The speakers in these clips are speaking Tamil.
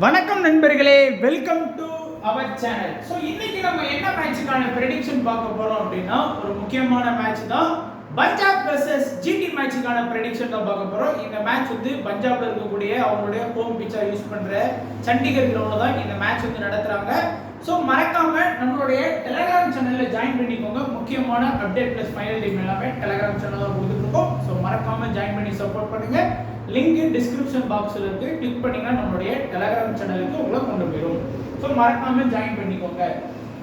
வணக்கம் நண்பர்களே, welcome to our channel. So இன்னைக்கு நம்ம என்ன மேட்சுக்கான ப்ரெடிக்ஷன் பார்க்க போறோம் அப்படின்னா, ஒரு முக்கியமான மேட்ச் தான். பஞ்சாப் வெர்சஸ் ஜிடி மேட்சுக்கான ப்ரெடிக்ஷன் தான் பார்க்க போறோம். இந்த மேட்ச் வந்து பஞ்சாப்ல இருக்கக்கூடிய அவங்களுடைய ஹோம் பிச்சா யூஸ் பண்ற சண்டிகர் கிரவுண்ட்ல தான் இந்த மேட்ச் வந்து நடத்துறாங்க. ஸோ மறக்காம நம்மளுடைய டெலிகிராம் சேனல்ல ஜாயின் பண்ணிக்கோங்க. முக்கியமான அப்டேட் பிளஸ் ஃபைனல் டீம் எல்லாமே டெலிகிராம் சேனல்ல கொடுத்துட்டு இருக்கோம். ஸோ மறக்காம ஜாயின் பண்ணி சப்போர்ட் பண்ணுங்க. லிங்க் டிஸ்கிரிப்ஷன் பாக்ஸ்ல இருக்கு. கிளிக் பண்ணீங்கன்னா நம்மளுடைய டெலிகிராம் சேனலுக்கு உங்களை கொண்டு போயிடும். ஸோ மறக்காம ஜாயின் பண்ணிக்கோங்க.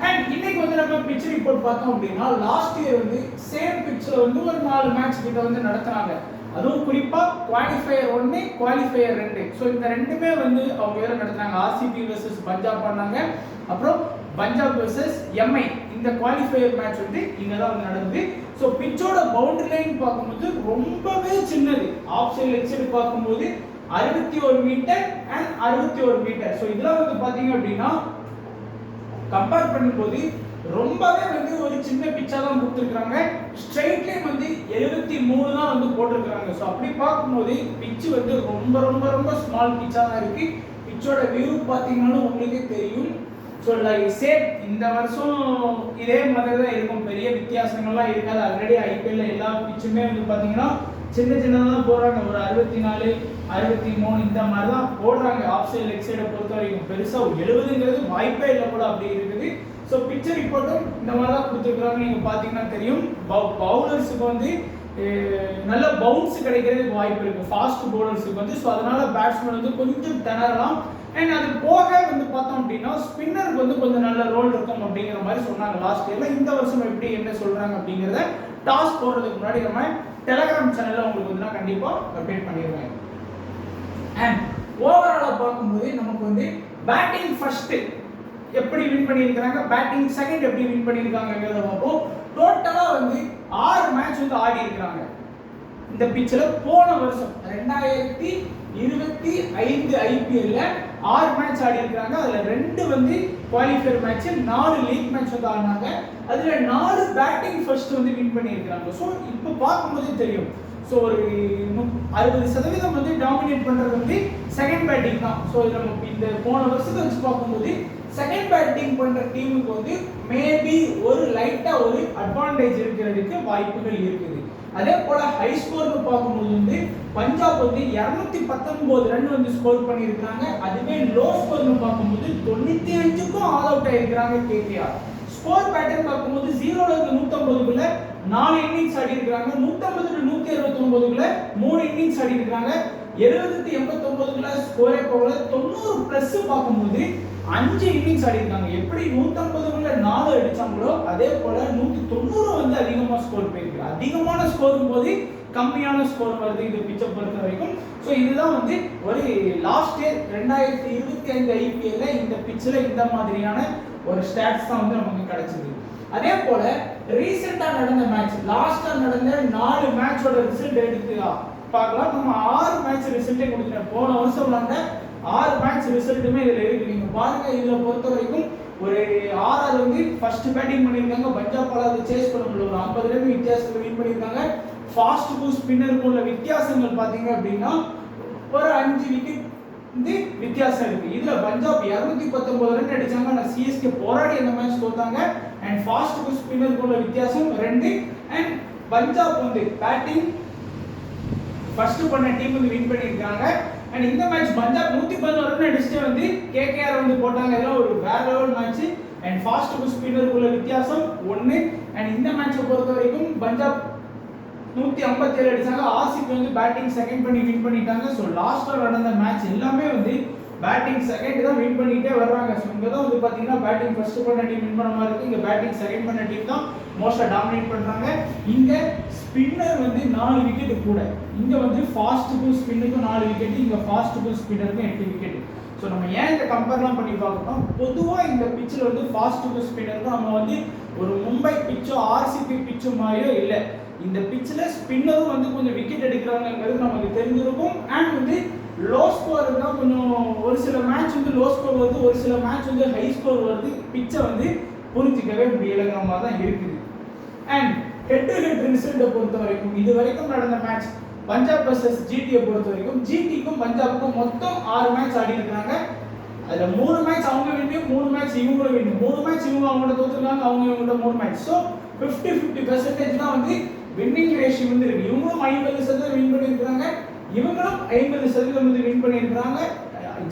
அண்ட் இன்னைக்கு வந்து நம்ம பிட்ச் ரிப்போர்ட் பார்த்தோம் அப்படின்னா, லாஸ்ட் இயர் வந்து சேம் பிட்ச்ல வந்து ஒரு 4 மேட்ச் கிட்ட வந்து நடத்துறாங்க. அதுவும் குறிப்பா குவாலிஃபயர் 1 குவாலிஃபயர் 2. ஸோ இந்த ரெண்டுமே வந்து அவங்க வேற நடத்துறாங்க. ஆர்சிபி வெர்சஸ் பஞ்சாப் பண்ணாங்க. அப்புறம் பஞ்சாப் வெர்சஸ் எம்ஐ இந்த குவாலிஃபயர் மேட்ச் வந்து இங்க தான் வந்து நடந்தது. ஸோ பிச்சோட பவுண்டரி லைன் பார்க்கும்போது ரொம்பவே சின்னது. ஆஃப் சைடு லெக் சைடு பார்க்கும்போது 61 மீட்டர் அண்ட் 61 மீட்டர். ஸோ இதெல்லாம் வந்து பாத்தீங்க அப்படின்னா கம்பேர் பண்ணும்போது ரொம்பவே வந்து ஒரு சின்ன பிச்சா தான் கொடுத்துருக்காங்க. ஸ்ட்ரைட் லைன் வந்து 73 தான் வந்து போட்டிருக்காங்க. ஸோ அப்படி பார்க்கும்போது பிச்சு வந்து ரொம்ப ரொம்ப ரொம்ப ஸ்மால் பிச்சா தான் இருக்கு. பிச்சோட வியூ பார்த்தீங்கன்னாலும் உங்களுக்கே தெரியும். ஸோ லைக் சேம் இந்த வருஷம் இதே மாதிரி தான் இருக்கும். பெரிய வித்தியாசங்கள்லாம் இருக்காது. ஆல்ரெடி ஐபிஎல்ல எல்லா பிச்சுமே வந்து பார்த்தீங்கன்னா சின்ன சின்னதாக தான் போடுறாங்க. ஒரு 64 63 இந்த மாதிரி தான் போடுறாங்க. ஆஃப் சைடு லெக் சைடை பொறுத்த வரைக்கும் பெருசாக 70ங்கிறது வாய்ப்பே இல்லை கூட அப்படி இருக்குது. ஸோ பிக்சர் ரிப்போர்ட்டும் இந்த மாதிரி தான் கொடுத்துருக்குறாங்க. நீங்கள் பார்த்தீங்கன்னா தெரியும். பவுலர்ஸுக்கு வந்து நல்ல பவுன்ஸ் கிடைக்கிறதுக்கு வாய்ப்பு இருக்குது ஃபாஸ்ட் பவுலர்ஸுக்கு வந்து. ஸோ அதனால பேட்ஸ்மேன் வந்து கொஞ்சம் திணறலாம். அண்ட் அது போக வந்து பார்த்தோம் அப்படின்னா ஸ்பின்னருக்கு வந்து கொஞ்சம் நல்ல ரோல் இருக்கும் அப்படிங்கிற மாதிரி சொன்னாங்க லாஸ்ட் இயர்ல. இந்த வருஷம் எப்படி என்ன சொல்றாங்க அப்படிங்கிறத டாஸ் போடுறதுக்கு முன்னாடி நம்ம டெலிகிராம் சேனல்ல உங்களுக்கு வந்து நான் கண்டிப்பா அப்டேட் பண்ணிடுவேன். அண்ட் ஓவராலா பார்க்கும்போது நமக்கு வந்து பேட்டிங் ஃபர்ஸ்ட் எப்படி வின் பண்ணியிருக்காங்க, பேட்டிங் செகண்ட் எப்படி வின் பண்ணியிருக்காங்கிறத பார்ப்போம். டோட்டலா வந்து 6 மேட்ச் வந்து ஆடி இருக்கிறாங்க இந்த பிச்சில். போன வருஷம் 2025 ஐபிஎல்ல 6 மேட்ச் ஆடி இருக்காங்க. அதுல 2 வந்து குவாலிஃபயர் மேட்ச், 4 லீக் மேட்ச் வந்து ஆடினாங்க. அதுல 4 பேட்டிங் ஃபர்ஸ்ட் வந்து வின் பண்ணியிருக்காங்க. ஸோ இப்போ பார்க்கும்போது தெரியும். ஸோ ஒரு 60% வந்து டாமினேட் பண்றது வந்து செகண்ட் பேட்டிங் தான். ஸோ நம்ம இந்த போன வருஷத்தை வச்சு பார்க்கும்போது செகண்ட் பேட்டிங் பண்ற டீமுக்கு வந்து மேபி ஒரு லைட்டா ஒரு அட்வான்டேஜ் இருக்கிறதுக்கு வாய்ப்புகள் இருக்குது. அதே போல ஹை ஸ்கோர்னு பார்க்கும்போது வந்து பஞ்சாப் வந்து 219 ரன் வந்து ஸ்கோர் பண்ணியிருக்காங்க. அதுவே லோ ஸ்கோர்னு பார்க்கும்போது 95க்கும் ஆல் அவுட் ஆயிருக்காங்க கேகேஆர். ஸ்கோர் பேட்டர்ன் பார்க்கும்போது 0ல இருந்து 150க்குள்ள 4 இன்னிங்ஸ் ஆடி இருக்காங்க. 150 டு 169க்குள்ள 3 இன்னிங்ஸ் ஆடி இருக்காங்க. 70 டு 89க்குள்ள ஸ்கோரே போகல. 90 பிளஸ் பார்க்கும்போது 5 இன்னிங்ஸ் ஆடி இருக்காங்க. எப்படி 150க்குள்ள 4 அடிச்சாங்களோ அதே போல 190 வந்து அதிகமா ஸ்கோர் போயிருக்கு. அதிகமான ஸ்கோரும் போது கம்மியான ஸ்கோர் வருது இந்த பிச்சை பொறுத்த வரைக்கும். ஸோ இதுதான் வந்து ஒரு லாஸ்ட் இயர் 2025 ஐபிஎல்ல இந்த பிச்சில் இந்த மாதிரியான ஒரு ஸ்டாட்ஸ் தான் வந்து நமக்கு கிடைச்சது. அதே போல ரீசெண்டா நடந்த மேட்ச், லாஸ்டா நடந்த 4 மேட்சோட ரிசல்ட் எடுத்து பார்க்கலாம். நம்ம 6 மேட்ச் ரிசல்ட்டே கொடுத்துட்டேன். போன வருஷம் விளையாண்ட 6 மேட்ச் ரிசல்ட்டுமே இதுல இருக்கு. நீங்க பாருங்க. இதுல பொறுத்த வரைக்கும் ஒரு ஆர்ஆர் வந்து ஃபர்ஸ்ட் பேட்டிங் பண்ணியிருக்காங்க. பஞ்சாபால அதை சேஸ் பண்ண முடியல. ஒரு 50 ரன் வித்தியாசத்துல வின் பண்ணியிருக்காங்க. ஃபாஸ்ட்டுக்கும் ஸ்பின்னருக்கும் உள்ள வித்தியாசங்கள் பார்த்தீங்க அப்படின்னா ஒரு 5 விக்கெட் வந்து வித்தியாசம் இருக்கு. இதுல பஞ்சாப் 219 ரன் அடிச்சாங்க. ஆனா சிஎஸ்கே போராடி அந்த மேட்ச் தோத்தாங்க. அண்ட் ஃபாஸ்ட்டுக்கும் ஸ்பின்னருக்கும் உள்ள வித்தியாசம் 2. அண்ட் பஞ்சாப் வந்து பேட்டிங் ஃபர்ஸ்ட் பண்ண டீம் வந்து வின் பண்ணியிருக்காங்க. அண்ட் இந்த மேட்ச் பஞ்சாப் 111 ரன் அடிச்சுட்டு வந்து கேகேஆர் வந்து போட்டாங்க. இதெல்லாம் ஒரு வேற லெவல் மேட்ச். அண்ட் ஃபாஸ்ட்டுக்கும் ஸ்பின்னருக்குள்ள வித்தியாசம் 1. அண்ட் இந்த மேட்சை பொறுத்த வரைக்கும் பஞ்சாப் 157 அடிச்சாங்க. ஆர்சிபி வந்து பேட்டிங் செகண்ட் பண்ணி வின் பண்ணிட்டாங்க. ஸோ லாஸ்டா நடந்த மேட்ச் எல்லாமே வந்து பேட்டிங் செகண்ட் தான் வின் பண்ணிட்டே வர்றாங்க. ஸோ இங்கே தான் வந்து பார்த்தீங்கன்னா பேட்டிங் ஃபர்ஸ்ட் பண்ண டீம் வின் பண்ண மாதிரி இருக்கு. இங்கே பேட்டிங் செகண்ட் பண்ண டீம் தான் மோஸ்டா டாமினேட் பண்றாங்க. இங்க ஸ்பின்னர் வந்து 4 விக்கெட் கூட. இங்க வந்து ஃபாஸ்ட்டுக்கும் ஸ்பின்னுக்கும் 4 விக்கெட், இங்க ஃபாஸ்ட்டுக்கும் ஸ்பின்னருக்கும் 8 விக்கெட். ஸோ நம்ம ஏன் இந்த கம்பேர்லாம் பண்ணி பார்க்கணும், பொதுவாக இந்த பிச்சில் வந்து ஃபாஸ்ட்டுக்கும் ஸ்பின்னருக்கும் நம்ம வந்து ஒரு மும்பை பிச்சோ ஆர்சிபி பிச்சோ மாதிரியோ இல்லை. இந்த பிச்சில் ஸ்பின்னரும் வந்து கொஞ்சம் விக்கெட் எடுக்கிறாங்கிறது நமக்கு தெரிஞ்சிருக்கும். அண்ட் வந்து லோ ஸ்கோர் தான் கொஞ்சம் ஒரு சில மேட்ச் வந்து லோ ஸ்கோர் வருது, ஒரு சில மேட்ச் வந்து ஹை ஸ்கோர் வருது. பிச்சை வந்து புரிஞ்சிக்கவே முடியலைங்கிற மாதிரி தான் இருக்குது. அண்ட் ஹெட் டு ஹெட் ரிசல்ட்டை பொறுத்த வரைக்கும் இது வரைக்கும் நடந்த மேட்ச் பஞ்சாப் வெர்சஸ் ஜிடியை பொறுத்த வரைக்கும் ஜிடிக்கும் பஞ்சாபுக்கும் மொத்தம் 6 மேட்ச் ஆடி இருக்காங்க. அதுல 3 மேட்ச் அவங்க வின் 3 மேட்ச் இவங்க வின் 3 மேட்ச் இவங்க அவங்களோட தோத்துறாங்க அவங்க இவங்களோட 3 மேட்ச் சோ 50-50% தான் வந்து வின்னிங் ரேஷியோ வந்து இருக்கு இவங்களும் 50% வின் பண்ணிருக்காங்க இவங்களும் 50% வந்து வின் பண்ணிருக்காங்க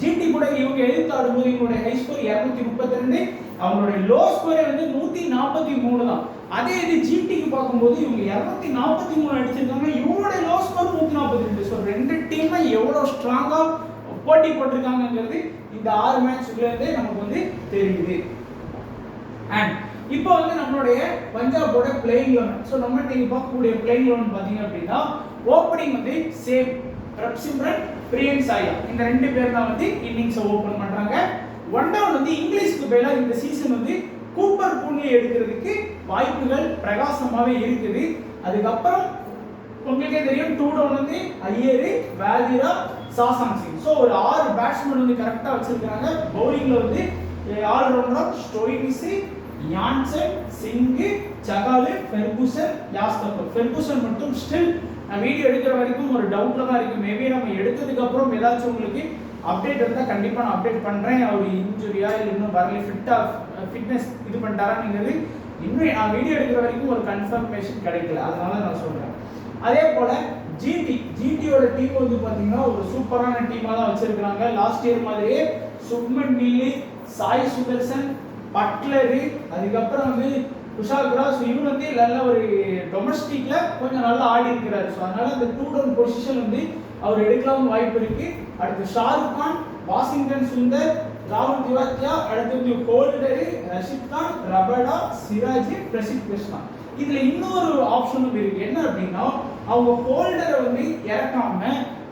ஜிடி கூட இவங்க எதிர்த்து ஆடும்போது இவங்களுடைய ஹை ஸ்கோர் 232 அவங்களுடைய லோ ஸ்கோரே வந்து 143 தான் அதே இது ஜிடிக்கு பார்க்கும்போது இவங்க 243 அடிச்சிருக்காங்க இவங்களுடைய லோ ஸ்கோர் 142 சோ ரெண்டு டீம் எவ்வளவு ஸ்ட்ராங்கா போட்டி போட்டிருக்காங்கங்கிறது இந்த 6 மேட்ச்ல இருந்தே நமக்கு வந்து தெரியுது அண்ட் இப்போ வந்து நம்மளுடைய பஞ்சாபோட பிளேயிங் 11 சோ நம்ம நீங்க பார்க்கக்கூடிய பிளேயிங் 11 பாத்தீங்க அப்படின்னா ஓபனிங் வந்து சேம் பிரப்சிம்ரன் பிரியன் சாயா இந்த ரெண்டு பேர் தான் வந்து இன்னிங்ஸ் ஓபன் பண்றாங்க ஒன் டவுன் வந்து இங்கிலீஷ்க்கு பதிலா இந்த சீசன் வந்து கூப்பர் பூனே எடுக்கிறதுக்கு வாய்ப்புகள் பிரகாசமாவே இருக்குது அதுக்கப்புறம் உங்களுக்கே தெரியும் டூ டவுன் வந்து ஐயர் வாதிரா சாசாங் சிங் சோ ஒரு 6 பேட்ஸ்மேன் வந்து கரெக்ட்டா வச்சிருக்காங்க பவுலிங்ல வந்து all rounder Stoinis Jansen Singh சகாலே ஃபெர்குசன் யாஸ்தப்பர் ஃபெர்குசன் மட்டும் ஸ்டில் நான் வீடியோ எடுக்கிற வரைக்கும் ஒரு டவுட்ல தான் இருக்கு மேபி நம்ம எடுத்ததுக்கு அப்புறம் ஏதாச்சும் உங்களுக்கு அப்டேட் இருந்தா கண்டிப்பா நான் அப்டேட் பண்றேன் அவர் இன்ஜுரியா இல்ல இன்னும் வரல ஃபிட்னஸ் இது பண்ணிட்டாராங்கிறது இன்னும் நான் வீடியோ எடுக்கிற வரைக்கும் ஒரு கன்ஃபர்மேஷன் கிடைக்கல அதனால நான் சொல்றேன் அதே போல ஜிடியோட டீம் வந்து பாத்தீங்கன்னா ஒரு சூப்பரான டீமா தான் வச்சிருக்காங்க லாஸ்ட் இயர் மாதிரியே சுப்மன் கில்லி சாய் சுதர்சன் பட்லர் அதுக்கப்புறம் வந்து குஷால் கிராஸ் இவங்க வந்து நல்ல ஒரு டொமஸ்டிக்ல கொஞ்சம் நல்லா ஆடி இருக்கிறாரு ஸோ அதனால இந்த 2 டவுன் பொசிஷன் வந்து அவர் எடுக்கலாம் வாய்ப்பு இருக்கு அடுத்து ஷாருக் கான் வாஷிங்டன் சுந்தர் ராகுல் திவாத்தியா அடுத்து வந்து ஹோல்டர் ரஷித் கான் ரபடா சிராஜ் பிரசித் கிருஷ்ணா இதுல இன்னொரு ஆப்ஷனும் இருக்கு என்ன அப்படின்னா அவங்க ஹோல்டரை வந்து இறக்காம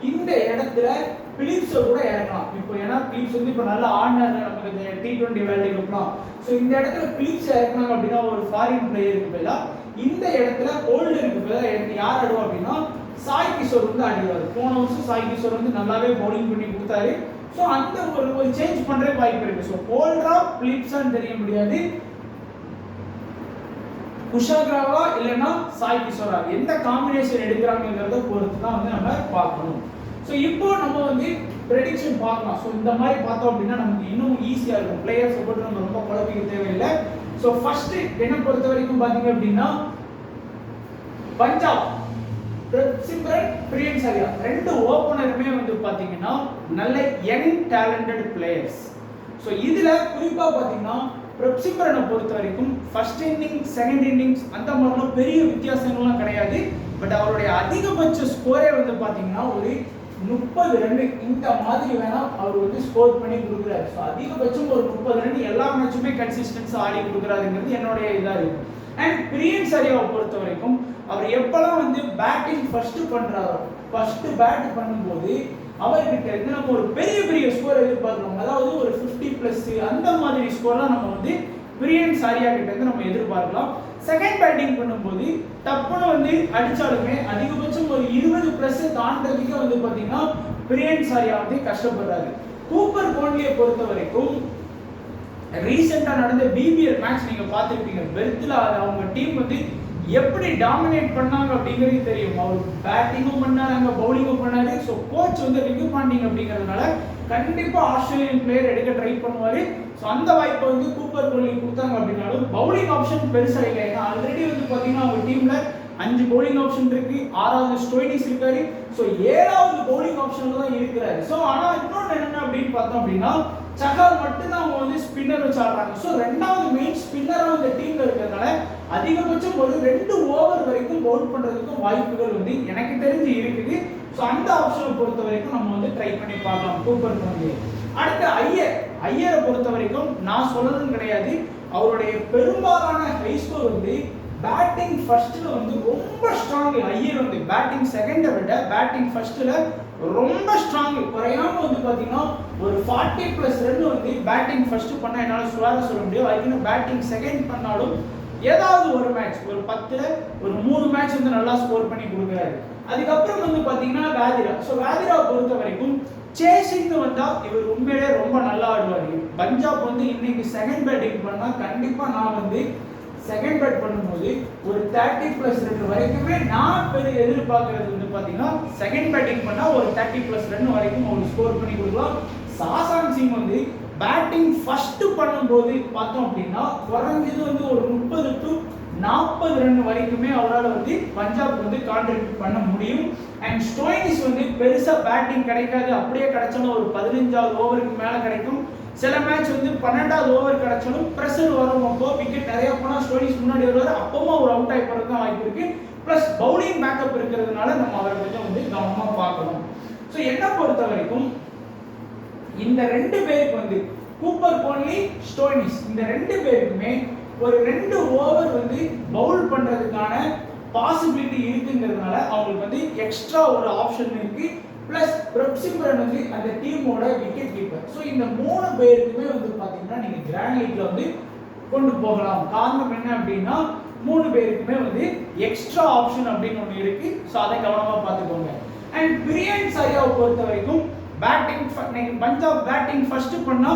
இந்த இடத்துல பிலிப்ஸை கூட இறக்கலாம் இப்போ ஏன்னா பிலிப்ஸ் வந்து இப்போ நல்லா ஆடினாரு நமக்கு T20 வேர்ல்டு கப்லாம் ஸோ இந்த இடத்துல பிலிப்ஸ் இறக்குனாங்க அப்படின்னா ஒரு ஃபாரின் பிளேயருக்கு பதிலா இந்த இடத்துல ஹோல்டருக்கு பதிலா யார் ஆடுவா அப்படின்னா சாய் கிஷோர் வந்து ஆடிவார் போன வருஷம் சாய் கிஷோர் வந்து நல்லாவே பவுலிங் பண்ணி கொடுத்தாரு ஸோ அந்த ஒரு சேஞ்ச் பண்ற வாய்ப்பு இருக்கு ஸோ ஹோல்டரா பிலிப்ஸான்னு தெரிய முடியாது குஷாகிராவா இல்லைன்னா சாய் கிஷோரா எந்த காம்பினேஷன் எடுக்கிறாங்கிறத பொறுத்து தான் வந்து நம்ம பார்க்கணும் ஸோ இப்போ நம்ம வந்து ப்ரெடிக்ஷன் பார்க்கலாம் ஸோ இந்த மாதிரி பார்த்தோம் அப்படின்னா நமக்கு இன்னும் ஈஸியாக இருக்கும் பிளேயர்ஸை போட்டு நம்ம ரொம்ப குழப்பிக்க தேவையில்லை ஸோ ஃபர்ஸ்ட் என்ன பொறுத்த வரைக்கும் பார்த்தீங்க அப்படின்னா பஞ்சாப் பிரப்சிம்ரன் பிரியன் சாயா ரெண்டு ஓப்பனருமே வந்து பார்த்தீங்கன்னா நல்ல யங் டேலண்டட் பிளேயர்ஸ் ஸோ இதில் குறிப்பாக பார்த்தீங்கன்னா பிரப்சிம்ரனை பொறுத்த வரைக்கும் ஃபர்ஸ்ட் இன்னிங் செகண்ட் இன்னிங்ஸ் அந்த மாதிரிலாம் பெரிய வித்தியாசங்கள்லாம் கிடையாது பட் அவருடைய அதிகபட்ச ஸ்கோரே வந்து பார்த்தீங்கன்னா ஒரு 30 ரன் இந்த மாதிரி வேணா அவர் வந்து ஸ்கோர் பண்ணி கொடுக்குறாரு ஸோ அதிகபட்சம் ஒரு 30 ரன் எல்லா மேட்சுமே கன்சிஸ்டன்ஸாக ஆடி கொடுக்குறாருங்கிறது என்னுடைய இதாக இருக்கு அண்ட் பிரியன் சாயாவை பொறுத்த வரைக்கும் அவர் எப்பெல்லாம் வந்து பேட்டிங் ஃபர்ஸ்ட் பண்றாரோ ஃபர்ஸ்ட் பேட் பண்ணும்போது அவர்கிட்ட இருந்து நம்ம ஒரு பெரிய ஸ்கோர் எதிர்பார்க்கிறோம் அதாவது ஒரு 50+ அந்த மாதிரி ஸ்கோர்லாம் நம்ம வந்து பிரியன் சாயா கிட்ட இருந்து நம்ம எதிர்பார்க்கலாம் செகண்ட் பேட்டிங் பண்ணும்போது டப்புன்னு வந்து அடிச்சாலுமே அதிகபட்சம் ஒரு 20+ தாண்டதுக்கு வந்து பாத்தீங்கன்னா பிரியன் சாயா வந்து கஷ்டப்படுறாரு கூப்பர் கோன்லியை பொறுத்த வரைக்கும் ரீசெண்டா நடந்த பிபிஎல் மேட்ச் நீங்க பார்த்திருப்பீங்க பெர்த்ல அவங்க டீம் வந்து எப்படி டாமினேட் பண்ணாங்க அப்படிங்கிறது தெரியும் அவர் பேட்டிங்கும் பண்ணாங்க பவுலிங்கும் பண்ணாரு ஸோ கோச் வந்து ரிவ்யூ பண்ணீங்க அப்படிங்கிறதுனால கண்டிப்பா ஆஸ்திரேலியன் பிளேயர் எடுக்க ட்ரை பண்ணுவாரு ஸோ அந்த வாய்ப்பை வந்து கூப்பர் கோலி கொடுத்தாங்க அப்படின்னாலும் பவுலிங் ஆப்ஷன் பெருசா இல்லை ஏன்னா ஆல்ரெடி வந்து பாத்தீங்கன்னா அவங்க டீம்ல 5 பவுலிங் ஆப்ஷன் இருக்கு 6வது ஸ்டோயினிஸ் இருக்காரு ஸோ 7வது பவுலிங் ஆப்ஷன்ல தான் இருக்கிறாரு ஸோ ஆனா இன்னொன்று என்ன அப்படின்னு பார்த்தோம் அப்படின்னா சஹால் மட்டும்தான் அவங்க வந்து ஸ்பின்னர் வச்சு ஆடுறாங்க ஸோ 2வது மெயின் ஸ்பின்னராக அந்த டீம்ல இருக்கிறதுனால அதிகபட்சம் ஒரு 2 ஓவர் வரைக்கும் பவுல் பண்றதுக்கும் வாய்ப்புகள் வந்து எனக்கு தெரிஞ்சு இருக்குது ஸோ அந்த ஆப்ஷனை பொறுத்த வரைக்கும் நம்ம வந்து ட்ரை பண்ணி பார்க்கலாம் கூப்பர் கோலி அடுத்து ஐயரை பொறுத்த வரைக்கும் நான் சொல்லணும்னு கிடையாது அவருடைய பெரும்பாலான ஹை ஸ்கோர் வந்து பேட்டிங் ஃபர்ஸ்ட்ல வந்து ரொம்ப ஸ்ட்ராங் ஐயர் வந்து பேட்டிங் செகண்டை விட பேட்டிங் ஃபர்ஸ்ட்ல ரொம்ப ஸ்ட்ராங் குறையாம வந்து பாத்தீங்கன்னா ஒரு 40+ ரன் வந்து பேட்டிங் ஃபர்ஸ்ட் பண்ண என்னால சுவார சொல்ல முடியும் அதுக்கு பேட்டிங் செகண்ட் பண்ணாலும் ஏதாவது ஒரு மேட்ச் ஒரு 10ல ஒரு 3 மேட்ச் வந்து நல்லா ஸ்கோர் பண்ணி கொடுக்குறாரு அதுக்கப்புறம் வந்து பாத்தீங்கன்னா வாதிரா ஸோ வாதிராவை பொறுத்த வரைக்கும் சேசிங்னு வந்தா இவர் உண்மையிலே ரொம்ப நல்லா ஆடுவார் பஞ்சாப் வந்து இன்னைக்கு செகண்ட் பேட்டிங் பண்ணா கண்டிப்பா நான் வந்து செகண்ட் பேட் பண்ணும்போது ஒரு 30+ ரன் வரைக்குமே நான் பெரிய எதிர்பார்க்கறது வந்து பாத்தீங்கன்னா செகண்ட் பேட்டிங் பண்ணா ஒரு 30+ ரன் வரைக்கும் அவர் ஸ்கோர் பண்ணி கொடுக்கலாம் சாசாங் சிங் வந்து பேட்டிங் ஃபர்ஸ்ட் பண்ணும்போது பார்த்தோம் அப்படின்னா குறைஞ்சது வந்து ஒரு 30 to 40 ரன் வரைக்குமே அவரால் வந்து பஞ்சாப் வந்து கான்ட்ரிபியூட் பண்ண முடியும். அண்ட் ஸ்டோயினிஸ் வந்து பெருசா பேட்டிங் கிடைக்காது, அப்படியே கிடைச்சாலும் ஒரு 15வது ஓவருக்கு மேல கிடைக்கும். சில மேட்ச் வந்து 12வது ஓவர் கிடைச்சாலும் பிரஷர் வரும், அப்போ விக்கெட் நிறைய போனா ஸ்டோயினிஸ் முன்னாடி வருவார், அப்பவும் அவர் அவுட் ஆகி போறது தான் வாய்ப்பு இருக்கு. பிளஸ் பவுலிங் பேக்கப் இருக்கிறதுனால நம்ம அவரை கொஞ்சம் வந்து கவனமா பார்க்கணும். ஸோ என்ன பொறுத்த வரைக்கும் இந்த 2 பேருக்கு வந்து கூப்பர் கோன்லி, ஸ்டோயினிஸ் இந்த 2 பேருக்குமே ஒரு 2 ஓவர் வந்து பவுல் பண்றதுக்கான பாசிபிலிட்டி இருக்குங்கிறதுனால அவங்களுக்கு வந்து எக்ஸ்ட்ரா ஒரு ஆப்ஷன் இருக்கு. பிளஸ் பிரப்சிம்ரன் வந்து அந்த டீமோட விக்கெட் கீப்பர். ஸோ இந்த 3 பேருக்குமே வந்து பாத்தீங்கன்னா நீங்க கிராண்ட் லீக்ல வந்து கொண்டு போகலாம். காரணம் என்ன அப்படின்னா 3 பேருக்குமே வந்து எக்ஸ்ட்ரா ஆப்ஷன் அப்படின்னு ஒன்று இருக்கு. ஸோ அதை கவனமா பார்த்துக்கோங்க. அண்ட் பிரியன் சாயாவை பொறுத்த வரைக்கும் பேட்டிங் பஞ்சாப் பேட்டிங் ஃபர்ஸ்ட் பண்ணா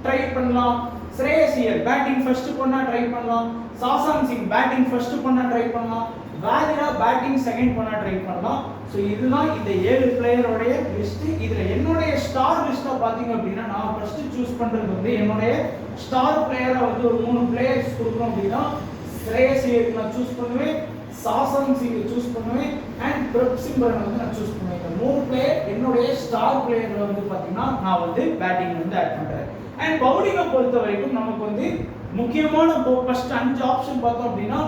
ட்ரை பண்ணலாம், ஸ்ரேயஸ் ஐயர் பேட்டிங் ஃபர்ஸ்ட் பண்ணா ட்ரை பண்ணலாம், சாசாங் சிங் பேட்டிங் ஃபர்ஸ்ட் பண்ணா ட்ரை பண்ணலாம், வாதிரா பேட்டிங் செகண்ட் பண்ணா ட்ரை பண்ணலாம். ஸோ இதுதான் இந்த 7 பிளேயரோட லிஸ்ட். இதுல என்னுடைய ஸ்டார் லிஸ்டா பாத்தீங்க அப்படின்னா நான் ஃபர்ஸ்ட் சூஸ் பண்றது வந்து என்னுடைய ஸ்டார் பிளேயரா வந்து ஒரு 3 பிளேயர்ஸ் கொடுக்கணும் அப்படின்னா ஸ்ரேயஸ் ஐயருக்கு நான் சூஸ் பண்ணுவேன், சாசாங் சிங் சூஸ் பண்ணுவேன், அண்ட் பிரப்சிம்ரன் வந்து நான் சூஸ் பண்ணுவேன். இந்த 3 பிளேயர் என்னுடைய ஸ்டார் பிளேயர்ல வந்து பாத்தீங்கன்னா நான் வந்து பேட்டிங் வந்து ஆட் பண்றேன். அண்ட் பவுலிங்கை பொறுத்த வரைக்கும் நமக்கு வந்து முக்கியமான ஃபர்ஸ்ட் 5 ஆப்ஷன் பார்த்தோம் அப்படின்னா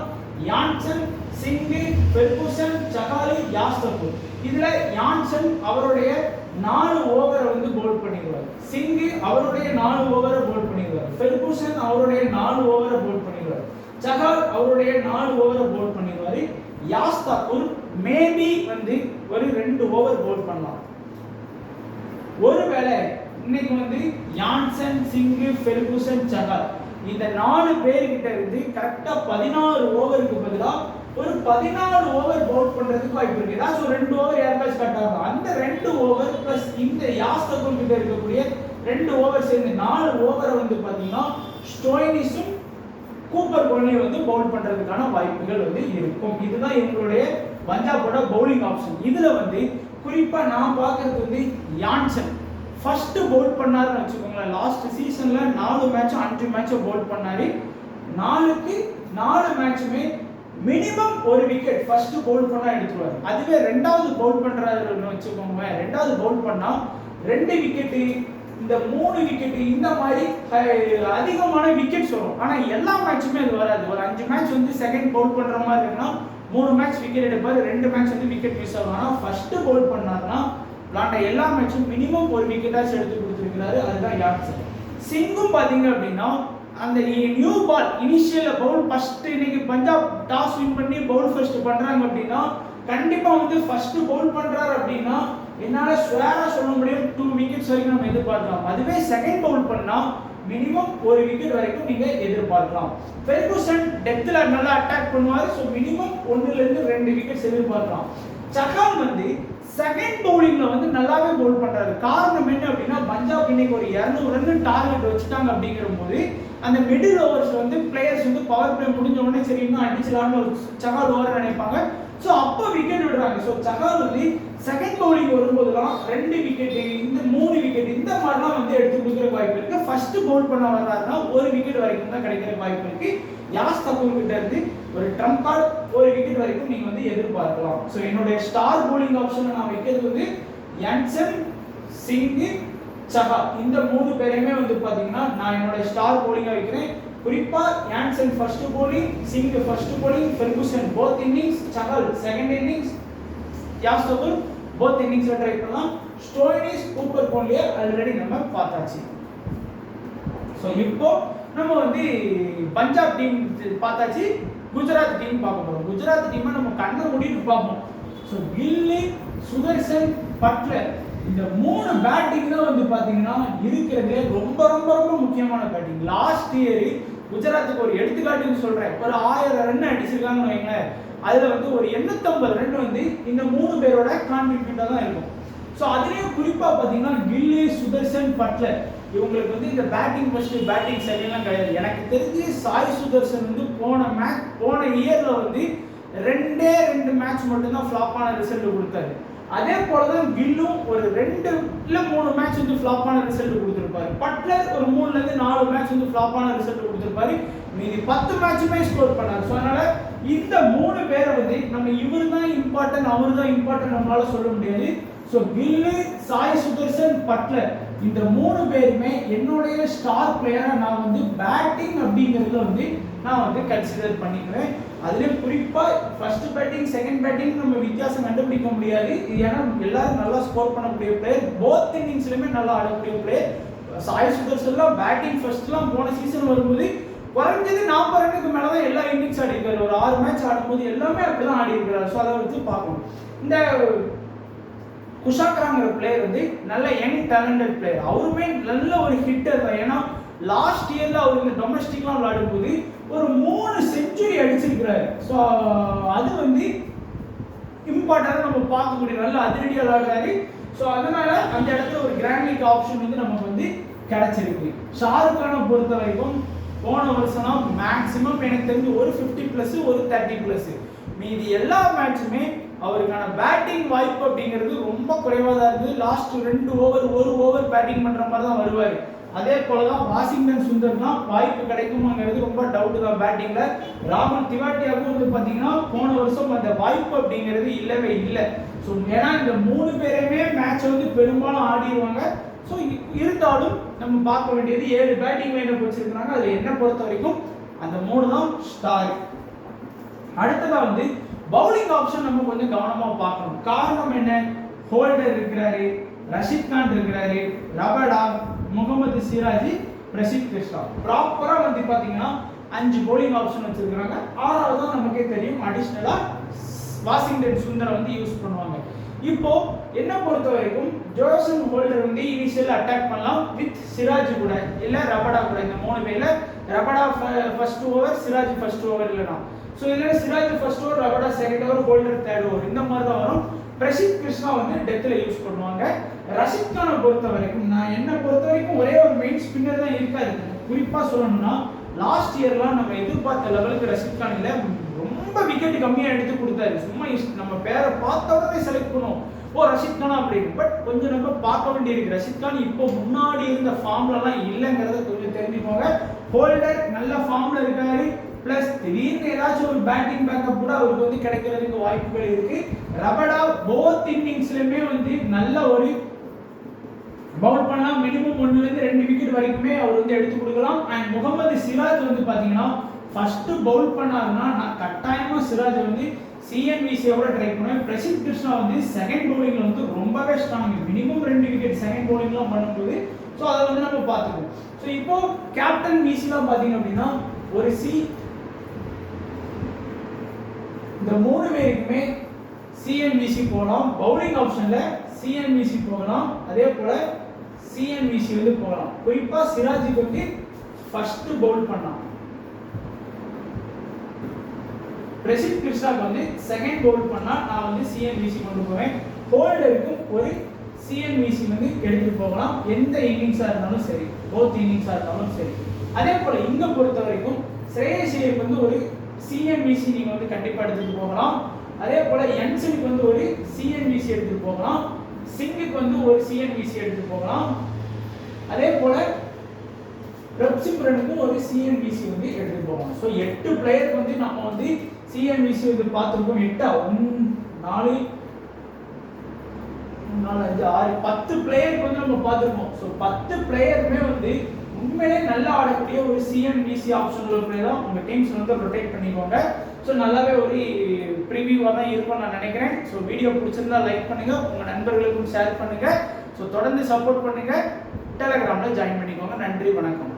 யான்சன், சிங், ஃபெர்குசன், சகாலி, யாஸ்தபூர். இதுல யான்சன் அவருடைய 4 ஓவரை வந்து பவுல் பண்ணிடுவார், சிங் அவருடைய 4 ஓவரை பவுல் பண்ணிடுவார், ஃபெர்குசன் அவருடைய 4 ஓவரை பவுல் பண்ணிடுவார், சகால் அவருடைய 4 ஓவரை பவுல் பண்ணிடுவார், யாஸ்தபூர் மேபி வந்து ஒரு 2 ஓவர் பவுல் பண்ணலாம். ஒருவேளை இன்னைக்கு வந்து யான்சன், சிங், ஃபெர்குசன், சகால் இந்த 4 பேர்கிட்ட இருந்து கரெக்டா 16 ஓவருக்கு பதிலா ஒரு 14 ஓவர் பவுல் பண்றதுக்கு வாய்ப்பு இருக்கு. ஏதாச்சும் ஒரு 2 ஓவர் யாருக்காச்சும் கட் ஆகும். அந்த 2 ஓவர் பிளஸ் இந்த யாஸ்தபூர் கிட்ட இருக்கக்கூடிய 2 ஓவர் சேர்ந்து 4 ஓவரை வந்து பாத்தீங்கன்னா ஸ்டோயினிஸும் கூப்பர் கோன்லியும் வந்து பவுல் பண்றதுக்கான வாய்ப்புகள் வந்து இருக்கும். இதுதான் எங்களுடைய பஞ்சாபோட பவுலிங் ஆப்ஷன். இதுல வந்து குறிப்பா நான் பார்க்கறது வந்து யான்சன் ஃபர்ஸ்ட் பவுல் பண்ணாருன்னு வச்சுக்கோங்களேன். லாஸ்ட் சீசன்ல 4 மேட்ச் 5 மேட்ச் பவுல் பண்ணாரு. 4க்கு 4 மேட்சுமே மினிமம் ஒரு விக்கெட் ஃபர்ஸ்ட் பவுல் பண்ணா எடுத்துருவாரு. அதுவே ரெண்டாவது பவுல் பண்றாருன்னு வச்சுக்கோங்க, ரெண்டாவது பவுல் பண்ணா 2 விக்கெட், இந்த 3 விக்கெட், இந்த மாதிரி அதிகமான விக்கெட்ஸ் வரும். ஆனா எல்லா மேட்சுமே அது வராது. ஒரு 5 மேட்ச் வந்து செகண்ட் பவுல் பண்ற மாதிரி இருக்குன்னா 3 மேட்ச் விக்கெட் எடுப்பாரு, 2 மேட்ச் வந்து விக்கெட் மிஸ் ஆகும். ஆனா ஃபர்ஸ்ட் பவுல் பண்ணாருன்னா விளாண்ட எல்லா மேட்சும் மினிமம் ஒரு விக்கெட்டாச்சும் எடுத்து கொடுத்துருக்கிறாரு. அதுதான் யான்சன். சிங்கும் பாத்தீங்க அப்படின்னா அந்த new ball initial bowl first இன்னைக்கு பஞ்சாப் டாஸ் வின் பண்ணி பவுல் ஃபர்ஸ்ட் பண்றாங்க அப்படின்னா கண்டிப்பா வந்து ஃபர்ஸ்ட் பவுல் பண்றாரு அப்படின்னா என்னால ஸ்வேரா சொல்ல முடியும் 2 விக்கெட்ஸ் வரைக்கும் நம்ம எதிர்பார்க்கலாம். அதுவே செகண்ட் பவுல் பண்ணா மினிமம் ஒரு விக்கெட் வரைக்கும் நீங்க எதிர்பார்க்கலாம். ஃபெர்குசன் டெப்த்ல நல்லா அட்டாக் பண்ணுவாரு. சோ மினிமம் 1 ல இருந்து 2 விக்கெட்ஸ் எதிர்பார்க்கலாம். சகால் வந்து செகண்ட் பவுலிங்ல வந்து நல்லாவே பவுல் பண்றாரு. காரணம் என்ன அப்படின்னா பஞ்சாப் இன்னைக்கு ஒரு 200 ரன் டார்கெட் வச்சுட்டாங்க அப்படிங்கும்போது அந்த மிடில் ஓவர்ஸ்ல வந்து பிளேயர்ஸ் வந்து பவர் பிளே முடிஞ்ச உடனே சரி இன்னும் அடிச்சலாம்னு ஒரு சகால் ஓவர் நினைப்பாங்க. சோ அப்ப விக்கெட் விடுறாங்க. சோ சகால் வந்து செகண்ட் பவுலிங் வரும்போதுலாம் 2 விக்கெட், இந்த 3 விக்கெட் இந்த மாதிரிலாம் வந்து எடுத்து கொடுக்குற வாய்ப்பு இருக்கு. ஃபர்ஸ்ட் பவுல் பண்ண வர்றாருன்னா 1 விக்கெட் வரைக்கும் தான் கிடைக்கிற வாய்ப்பு இருக்கு. யாஸ்தபூர் கிட்ட இருந்து ஒரு ட்ரம்ப் கார்டு 1 விக்கெட் வரைக்கும் நீங்க வந்து எதிர்பார்க்கலாம். சோ என்னோட ஸ்டார் பவுலிங் ஆப்ஷனை நான் வைக்கிறது வந்து யான்சன், சிங், சகால் இந்த 3 பேரையுமே வந்து பாத்தீங்கன்னா நான் என்னோட ஸ்டார் பவுலிங்கா வைக்கிறேன். குறிப்பா Jansen first bowling, Singh first bowling, Ferguson both innings, Chahal second innings, யாஸ்தபூர் போத் இன்னிங்ஸ்ல ட்ரை பண்ணலாம். ஸ்டோயினிஸ், கூப்பர் கோன்லியை ஆல்ரெடி நம்ம பார்த்தாச்சு. சோ இப்போ நம்ம வந்து பஞ்சாப் டீம் பார்த்தாச்சு, குஜராத் டீம் பார்க்க போறோம். குஜராத் டீமை நம்ம கண்ணை மூடிட்டு பார்ப்போம். ஸோ கில்லி, சுதர்சன், பட்லர் இந்த 3 பேட்டிங் தான் வந்து பாத்தீங்கன்னா இருக்கிறதுலே ரொம்ப ரொம்ப ரொம்ப முக்கியமான பேட்டிங். லாஸ்ட் இயர் குஜராத்துக்கு ஒரு எடுத்துக்காட்டுன்னு சொல்றேன், ஒரு 1000 ரன் அடிச்சிருக்காங்கன்னு வைங்களேன். அதுல வந்து ஒரு 850 ரன் வந்து இந்த 3 பேரோட கான்ட்ரிபியூட்டா தான் இருக்கும். ஸோ அதுலேயும் குறிப்பா பாத்தீங்கன்னா கில்லி, சுதர்சன், பட்லர் இவங்களுக்கு வந்து இந்த பேட்டிங் ஃபர்ஸ்ட் பேட்டிங் செகண்ட்லாம் கிடையாது. எனக்கு தெரிஞ்சு சாய் சுதர்சன் வந்து போன இயர்ல வந்து 2 மேட்ச் மட்டும் தான் ஃப்ளாப்பான ரிசல்ட் கொடுத்தாரு. அதே போல தான் கில்லும் ஒரு 2 இல்ல 3 மேட்ச் வந்து ஃப்ளாப்பான ரிசல்ட் கொடுத்திருப்பாரு. பட்லர் ஒரு 3ல இருந்து 4 மேட்ச் வந்து ஃப்ளாப்பான ரிசல்ட் கொடுத்திருப்பாரு. மீதி 10 மேட்சுமே ஸ்கோர் பண்ணாரு. ஸோ அதனால இந்த 3 பேரை வந்து நம்ம இவர் தான் இம்பார்ட்டன்ட் அவர் தான் இம்பார்ட்டன்ட் நம்மளால சொல்ல முடியாது. ஸோ கில்லு, சாய் சுதர்சன், பட்லர் இந்த 3 பேருமே என்னுடைய ஸ்டார் பிளேயரா நான் வந்து பேட்டிங் அப்படிங்கிறதுல வந்து நான் வந்து கன்சிடர் பண்ணிக்கிறேன். அதுலேயும் குறிப்பாக ஃபர்ஸ்ட் பேட்டிங் செகண்ட் பேட்டிங் நம்ம வித்தியாசம் கண்டுபிடிக்க முடியாது. ஏன்னா எல்லாரும் நல்லா ஸ்கோர் பண்ணக்கூடிய பிளேயர், போத் இன்னிங்ஸ்லையுமே நல்லா ஆடக்கூடிய பிளேயர். சாய் சுதர்சன்லாம் பேட்டிங் ஃபர்ஸ்ட்லாம் போன சீசன் வரும்போது குறைஞ்சது 40 ரன்னுக்கு மேலே தான் எல்லா இன்னிங்ஸ் ஆடி இருக்காரு. ஒரு 6 மேட்ச் ஆடும்போது எல்லாமே அப்படி தான் ஆடி இருக்கிறாரு. ஸோ அதை வச்சு பார்க்கணும். இந்த குஷாக்ராங்கிற பிளேயர் வந்து நல்ல யங் டேலண்டட் பிளேயர். அவருமே நல்ல ஒரு ஹிட்டர் தான். ஏன்னா லாஸ்ட் இயர்ல அவர் இந்த டொமஸ்டிக்லாம் விளையாடும்போது ஒரு 3 செஞ்சுரி அடிச்சிருக்கிறாரு. ஸோ அது வந்து இம்பார்ட்டன்ட் நம்ம பார்க்கக்கூடிய நல்ல அதிரடியாக விளையாடுறாரு. ஸோ அதனால அந்த இடத்துல ஒரு கிராண்ட் லீக் ஆப்ஷன் வந்து நமக்கு வந்து கிடைச்சிருக்கு. ஷாருக் கானை பொறுத்த வரைக்கும் போன வருஷம் மேக்ஸிமம் எனக்கு தெரிஞ்சு ஒரு 50+ ஒரு 30+. மீதி எல்லா மேட்சுமே அவருக்கான பேட்டிங் வாய்ப்பு அப்படிங்கிறது ரொம்ப குறைவாக தான் இருக்குது. லாஸ்ட் 2 ஓவர் 1 ஓவர் பேட்டிங் பண்ணுற மாதிரி தான் வருவார். அதே போல தான் வாஷிங்டன் சுந்தர் தான் வாய்ப்பு கிடைக்குமாங்கிறது ரொம்ப டவுட் தான் பேட்டிங்கில். ராகுல் திவாட்டியாவுக்கும் வந்து பார்த்தீங்கன்னா போன வருஷம் அந்த வாய்ப்பு அப்படிங்கிறது இல்லவே இல்லை. ஸோ ஏன்னா இந்த 3 பேருமே மேட்சை வந்து பெரும்பாலும் ஆடிடுவாங்க. ஸோ இருந்தாலும் நம்ம பார்க்க வேண்டியது 7 பேட்டிங் லைனப் வச்சிருக்காங்க. அதில் என்ன பொறுத்த வரைக்கும் அந்த 3 தான் ஸ்டார். அடுத்ததாக வந்து பவுலிங் ஆப்ஷன் நம்ம கொஞ்சம் கவனமாக பார்க்கணும். காரணம் என்ன? ஹோல்டர் இருக்கிறாரு, ரஷித் கான் இருக்கிறாரு, ரபடா, முகமது சிராஜ், பிரசித் கிருஷ்ணா. ப்ராப்பராக வந்து பார்த்தீங்கன்னா 5 பவுலிங் ஆப்ஷன் வச்சிருக்காங்க. 6வது தான் நமக்கே தெரியும் அடிஷ்னலாக வாஷிங்டன் சுந்தரை வந்து யூஸ் பண்ணுவாங்க. இப்போ என்ன பொறுத்த வரைக்கும் ஜோசன் ஹோல்டர் வந்து இனிஷியல் அட்டாக் பண்ணலாம் வித் சிராஜ் கூட இல்ல ரபடா கூட. இந்த 3 பேர்ல Rabada first over, Siraj first over இல்லனா. ஸோ இதில் Siraj first over, Rabada second over, holder third over, இந்த மாதிரி தான் வரும். பிரசித் கிருஷ்ணா வந்து டெத்தில் யூஸ் பண்ணுவாங்க. ரஷித் கானை பொறுத்த வரைக்கும் என்ன பொறுத்த வரைக்கும் ஒரே ஒரு மெயின் ஸ்பின்னர் தான் இருக்காது. குறிப்பாக சொல்லணும்னா லாஸ்ட் இயர்லாம் நம்ம எதிர்பார்த்த லெவலுக்கு ரஷித் கான் இல்லை. ரொம்ப விக்கெட் கம்மியாக எடுத்து கொடுத்தாரு. சும்மா நம்ம பேரை பார்த்த உடனே செலக்ட் பண்ணுவோம், ஓ ரஷித் கானா அப்படின்னு. பட் கொஞ்சம் நம்ம பார்க்க வேண்டியிருக்கு. ரஷித் கான் இப்போ முன்னாடி இருந்த ஃபார்ம்லலாம் இல்லைங்கிறத கொஞ்சம் தெரிஞ்சுக்கோங்க. ஹோல்டர் நல்ல ஃபார்ம்ல இருக்காரு. பிளஸ் திடீர்னு ஏதாச்சும் ஒரு பேட்டிங் பேக்கப் கூட அவருக்கு வந்து கிடைக்கிறதுக்கு வாய்ப்புகள் இருக்கு. ரபடா போத் இன்னிங்ஸ்லயுமே வந்து நல்ல ஒரு பவுல் பண்ணலாம். மினிமம் 1 ல இருந்து 2 விக்கெட் வரைக்குமே அவர் வந்து எடுத்து கொடுக்கலாம். அண்ட் முகமது சிராஜ் வந்து பாத்தீங்கன்னா ஃபர்ஸ்ட் பவுல் பண்ணாருன்னா நான் கட்டாயமா சிராஜ் வந்து சிஎன்விசியோட ட்ரை பண்ணுவேன். பிரசித் கிருஷ்ணா வந்து செகண்ட் பவுலிங்ல வந்து ரொம்பவே ஸ்ட்ராங். மினிமம் 2 விக்கெட் செகண்ட் பவுலிங்லாம் பண்ணும்போது ஸோ அதை வந்து நம்ம பார்த்துக்குவோம். ஸோ இப்போ கேப்டன் விசிலாம் பார்த்தீங்க அப்படின்னா ஒரு இந்த 3 பேருக்குமே சிஎன்விசி போகலாம். பவுலிங் ஆப்ஷன்ல சிஎன்விசி போகலாம். அதே போல சிஎன்விசி வந்து போகலாம். குறிப்பா சிராஜுக்கு வந்து ஃபர்ஸ்ட் பவுல் பண்ணலாம். பிரசித் கிருஷ்ணாக்கு வந்து செகண்ட் பவுல் பண்ணா நான் வந்து சிஎன்விசி கொண்டு போவேன். ஹோல்டருக்கு ஒரு சிஎன்விசி வந்து எடுத்துட்டு போகலாம். எந்த இன்னிங்ஸா இருந்தாலும் சரி, போத் இன்னிங்ஸா இருந்தாலும் சரி. அதே போல இங்க பொறுத்த வரைக்கும் ஸ்ரேயஸ் ஐயருக்கு வந்து ஒரு சிஎன்விசி நீங்க வந்து கண்டிப்பா எடுத்துட்டு போகலாம். அதே போல என்சனுக்கு வந்து ஒரு சிஎன்விசி எடுத்துட்டு போகலாம். சிங்குக்கு வந்து ஒரு சிஎன்விசி எடுத்துட்டு போகலாம். அதே போல ரப்சிப்ரனுக்கும் ஒரு சிஎன்விசி வந்து எடுத்துட்டு போகலாம். ஸோ 8 பிளேயருக்கு வந்து நம்ம வந்து சிஎன்விசி வந்து பார்த்துருக்கோம். 8 4 5 6 10 பிளேயருக்கு வந்து நம்ம பார்த்துருக்கோம். ஸோ 10 பிளேயருமே வந்து உண்மையிலே நல்லா ஆடக்கூடிய ஒரு சிஎன்விசி ஆப்ஷன் உள்ள பிளேயர் தான். உங்க டீம்ஸ் வந்து ரொட்டேட் பண்ணிக்கோங்க. ஸோ நல்லாவே ஒரு ப்ரிவியூவாக தான் இருக்கும்னு நான் நினைக்கிறேன். ஸோ வீடியோ பிடிச்சிருந்தா லைக் பண்ணுங்க, உங்க நண்பர்களுக்கும் ஷேர் பண்ணுங்க. ஸோ தொடர்ந்து சப்போர்ட் பண்ணுங்க. டெலகிராமில் ஜாயின் பண்ணிக்கோங்க. நன்றி, வணக்கம்.